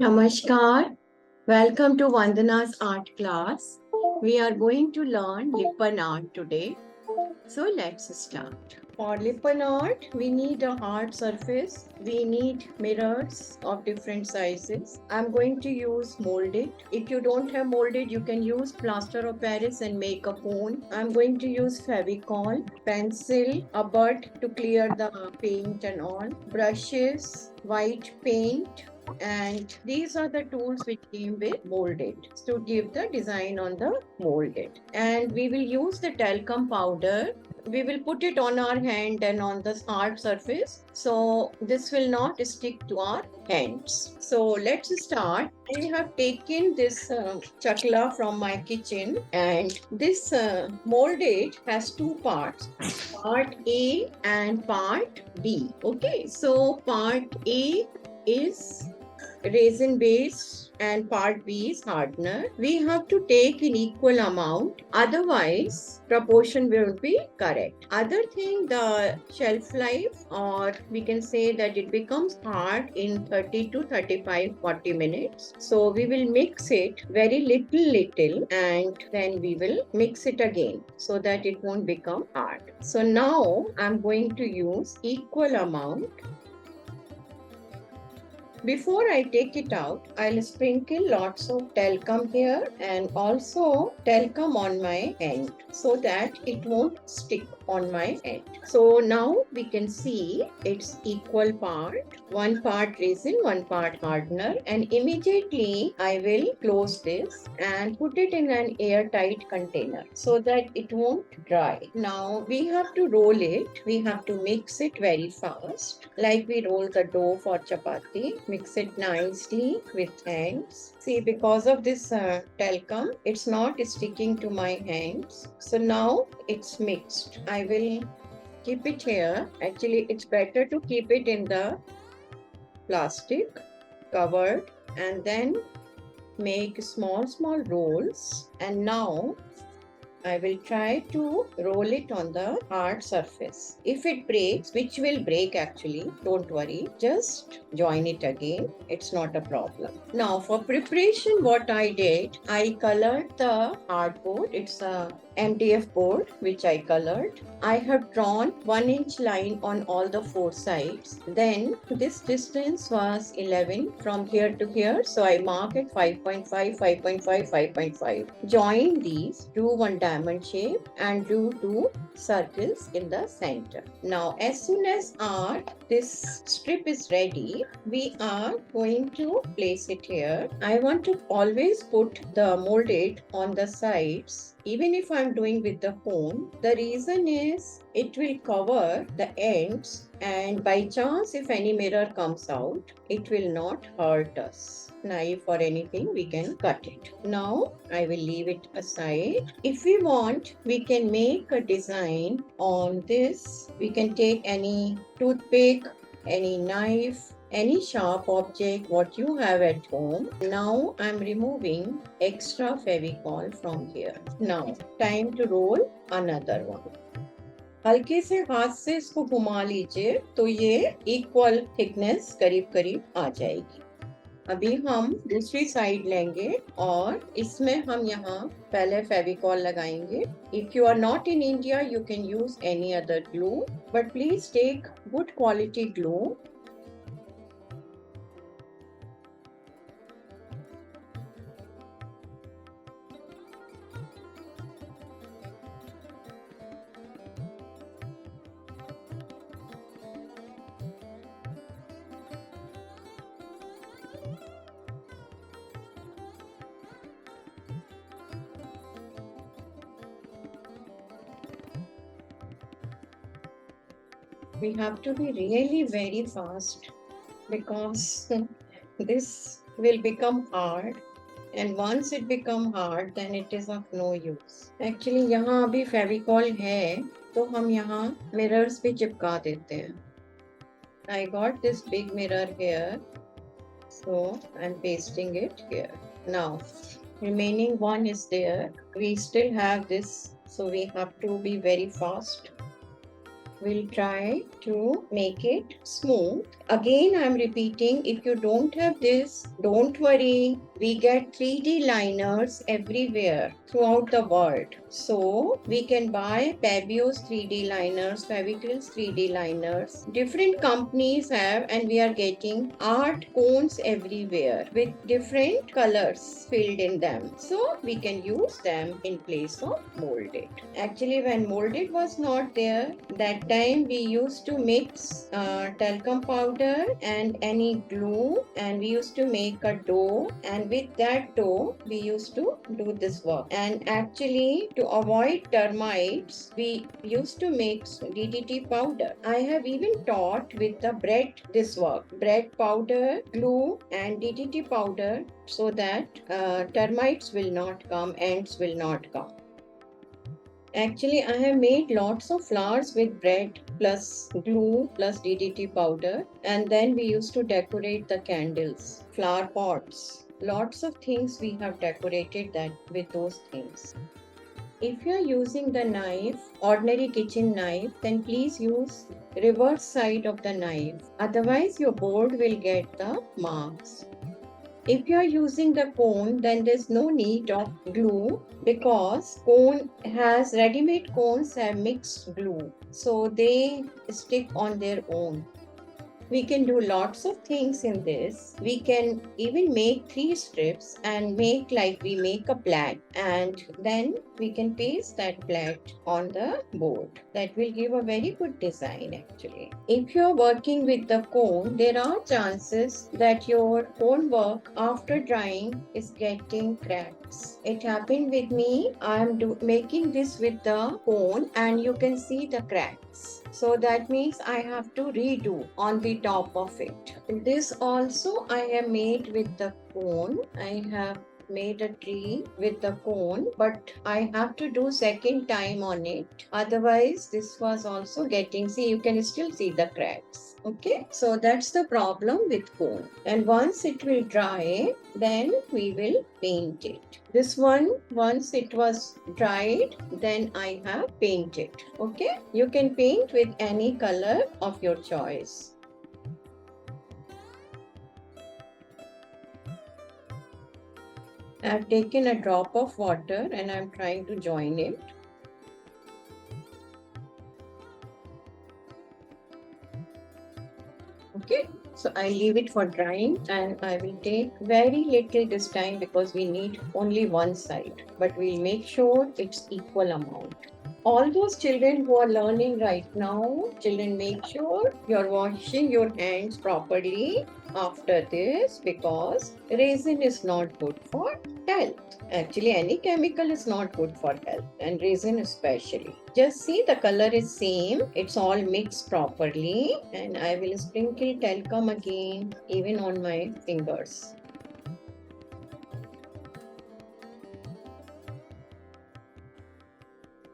Namaskar. Welcome to Vandana's art class. We are going to learn Lippan art today. So let's start. For Lippan art, we need a hard surface. We need mirrors of different sizes. I'm going to use molded. If you don't have molded, you can use plaster of Paris and make a cone. I'm going to use Fevicol, pencil, a bud to clear the paint and all, brushes, white paint, and these are the tools which came with molded to give the design on the molded. And we will use the talcum powder. We will put it on our hand and on the hard surface, so this will not stick to our hands. So let's start. I have taken this chakla from my kitchen, and this molded has two parts, part A and part B. Okay, so part A is resin base and part B is hardener. We have to take in equal amount, otherwise proportion will be correct. Other thing, the shelf life, or we can say that it becomes hard in 30 to 35 40 minutes. So we will mix it very little and then we will mix it again so that it won't become hard. So now I'm going to use equal amount. Before I take it out, I'll sprinkle lots of talcum here and also talcum on my hand so that it won't stick on my hand. So now we can see it's equal part, one part resin, one part hardener, and immediately I will close this and put it in an airtight container so that it won't dry. Now we have to roll it. We have to mix it very fast, like we roll the dough for chapati. Mix it nicely with hands. See, because of this talcum, it's not sticking to my hands. So now it's mixed. I will keep it here. Actually, it's better to keep it in the plastic covered and then make small rolls. And now I will try to roll it on the hard surface. If it breaks, which will break actually, don't worry, just join it again. It's not a problem. Now for preparation, what I did, I colored the hardboard. It's a MDF board which I colored. I have drawn 1-inch line on all the four sides. Then this distance was 11 from here to here. So I mark it 5.5, 5.5, 5.5. Join these, do one diamond shape and do two circles in the center. Now as soon as this strip is ready, we are going to place it here. I want to always put the molded on the sides, even if I'm doing with the cone. The reason is it will cover the ends, and by chance if any mirror comes out, it will not hurt us. Knife or anything, we can cut it. Now I will leave it aside. If we want, we can make a design on this. We can take any toothpick, any knife, any sharp object what you have at home. Now I'm removing extra Fevicol from here. Now time to roll another one. हल्के से हाथ से इसको घुमा लीजिए तो ये equal thickness करीब करीब आ जाएगी. अभी हम दूसरी साइड लेंगे और इसमें हम यहाँ पहले फेविकॉल लगाएंगे. If you are not in India, you can use any other glue, but please take good quality glue. We have to be really very fast because this will become hard, and once it become hard then it is of no use. Actually यहाँ अभी फेविकॉल है तो हम यहाँ mirrors पे चिपका देते हैं. I got this big mirror here, so I'm pasting it here. Now remaining one is there. We still have this, so we have to be very fast. We'll try to make it smooth. Again, I'm repeating, if you don't have this, don't worry. We get 3D liners everywhere throughout the world. So we can buy Pabio's 3D liners, Fevicryl's 3D liners. Different companies have, and we are getting art cones everywhere with different colors filled in them. So we can use them in place of molded. Actually, when molded was not there, that time we used to mix talcum powder and any glue, and we used to make a dough, and with that dough we used to do this work. And actually, to avoid termites, we used to make DDT powder. I have even taught with the bread this work: bread powder, glue, and DDT powder, so that termites will not come, ants will not come. Actually, I have made lots of flowers with bread plus glue plus DDT powder, and then we used to decorate the candles, flower pots. Lots of things we have decorated that with those things. If you are using the knife, ordinary kitchen knife, then please use reverse side of the knife. Otherwise, your board will get the marks. If you are using the cone, then there's no need of glue, because cone has ready-made cones have mixed glue, so they stick on their own. We can do lots of things in this. We can even make 3 strips and make like we make a plait, and then we can paste that plait on the board. That will give a very good design actually. If you're working with the cone, there are chances that your cone work after drying is getting cracks. It happened with me. I'm making this with the cone, and you can see the cracks. So that means I have to redo on the top of it. This also I have made with the cone. I have made a tree with the cone, but I have to do second time on it. Otherwise, this was also getting, see, you can still see the cracks. Okay, so that's the problem with cone. And once it will dry, then we will paint it. This one, once it was dried, then I have painted. Okay, you can paint with any color of your choice. I've taken a drop of water and I'm trying to join it. Okay, so I leave it for drying, and I will take very little this time because we need only one side, but we'll make sure it's equal amount. All those children who are learning right now, children, make sure you're washing your hands properly after this, because resin is not good for health. Actually, any chemical is not good for health, and resin especially. Just see, the color is same. It's all mixed properly, and I will sprinkle talcum again even on my fingers.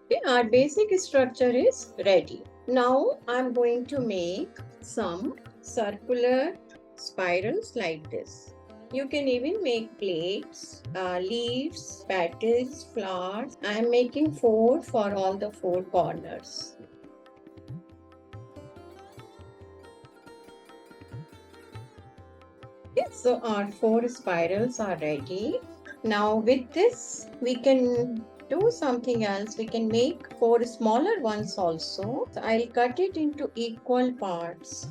Okay, our basic structure is ready. Now I'm going to make some circular spirals like this. You can even make plates, leaves, petals, flowers. I'm making 4 for all the 4 corners. Okay, so our 4 spirals are ready. Now with this, we can do something else. We can make 4 smaller ones also. So I'll cut it into equal parts.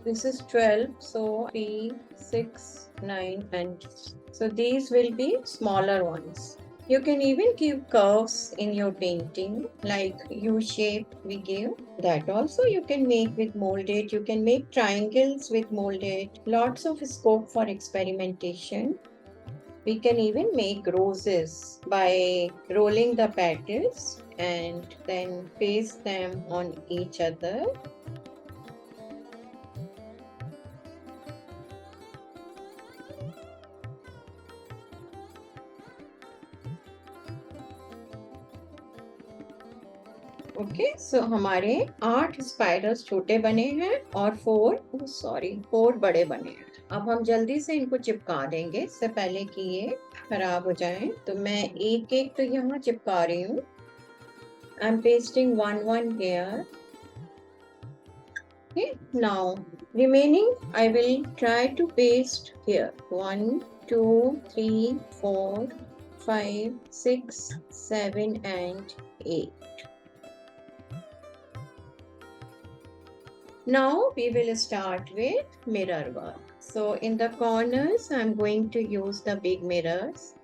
This is 12, so 3, 6, 9, and so these will be smaller ones. You can even give curves in your painting, like U shape we give. That also you can make with molded. You can make triangles with molded. Lots of scope for experimentation. We can even make roses by rolling the petals and then paste them on each other. Okay so हमारे 8 spirals छोटे बने हैं और 4 बड़े बने हैं. अब हम जल्दी से इनको चिपका देंगे, इससे पहले कि ये खराब हो जाए. तो मैं एक एक तो यहाँ चिपका रही हूँ. I am pasting 1 1 here. Okay, now remaining I will try to paste here. 1, 2, 3, 4, 5, 6, 7 and 8. Now we will start with mirror work. So in the corners I am going to use the big mirrors.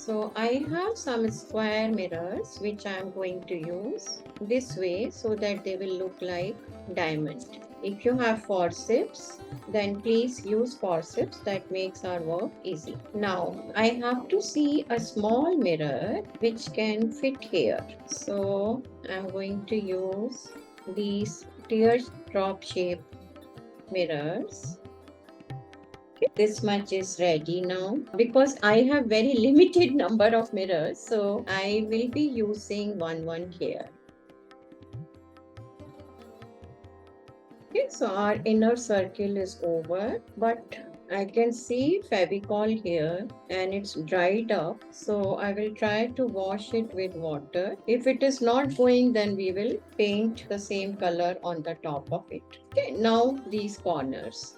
So I have some square mirrors which I am going to use this way so that they will look like diamond. If you have forceps, then please use forceps. That makes our work easy. Now I have to see a small mirror which can fit here. So I'm going to use these teardrop shape mirrors. This much is ready now. Because I have very limited number of mirrors, so I will be using one here. Okay, so our inner circle is over, but I can see Fevicol here and it's dried up. So I will try to wash it with water. If it is not going, then we will paint the same color on the top of it. Okay, now these corners.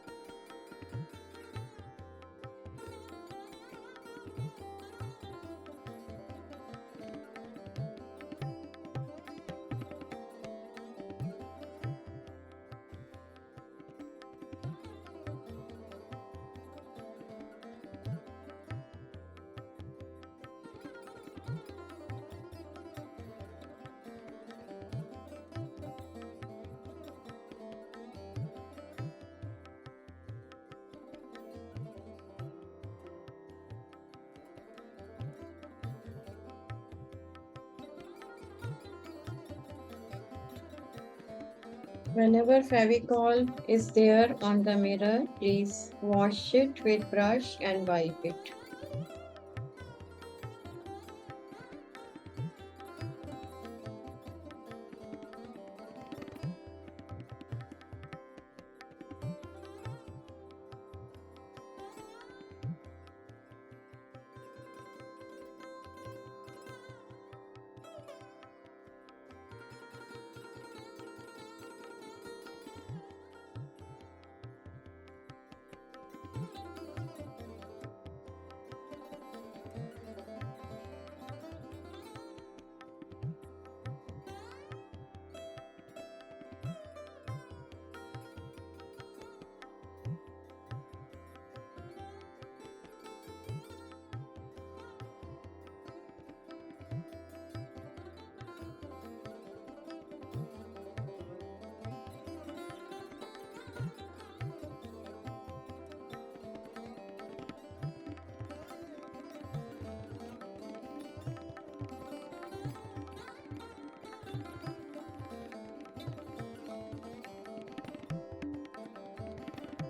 Whenever Fevicol is there on the mirror, please wash it with brush and wipe it.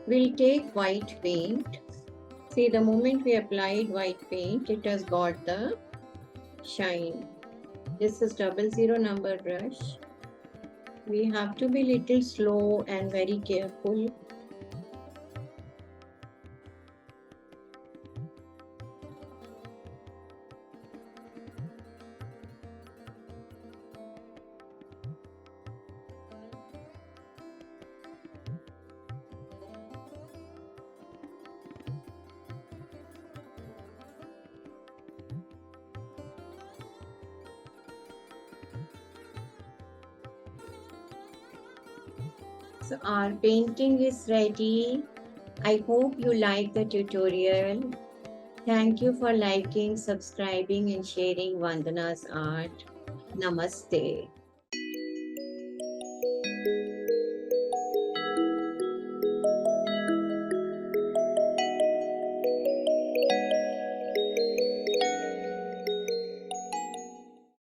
We'll take white paint. See, the moment we applied white paint, it has got the shine. This is 00 number brush. We have to be little slow and very careful. So our painting is ready. I hope you like the tutorial. Thank you for liking, subscribing and sharing Vandana's art. Namaste.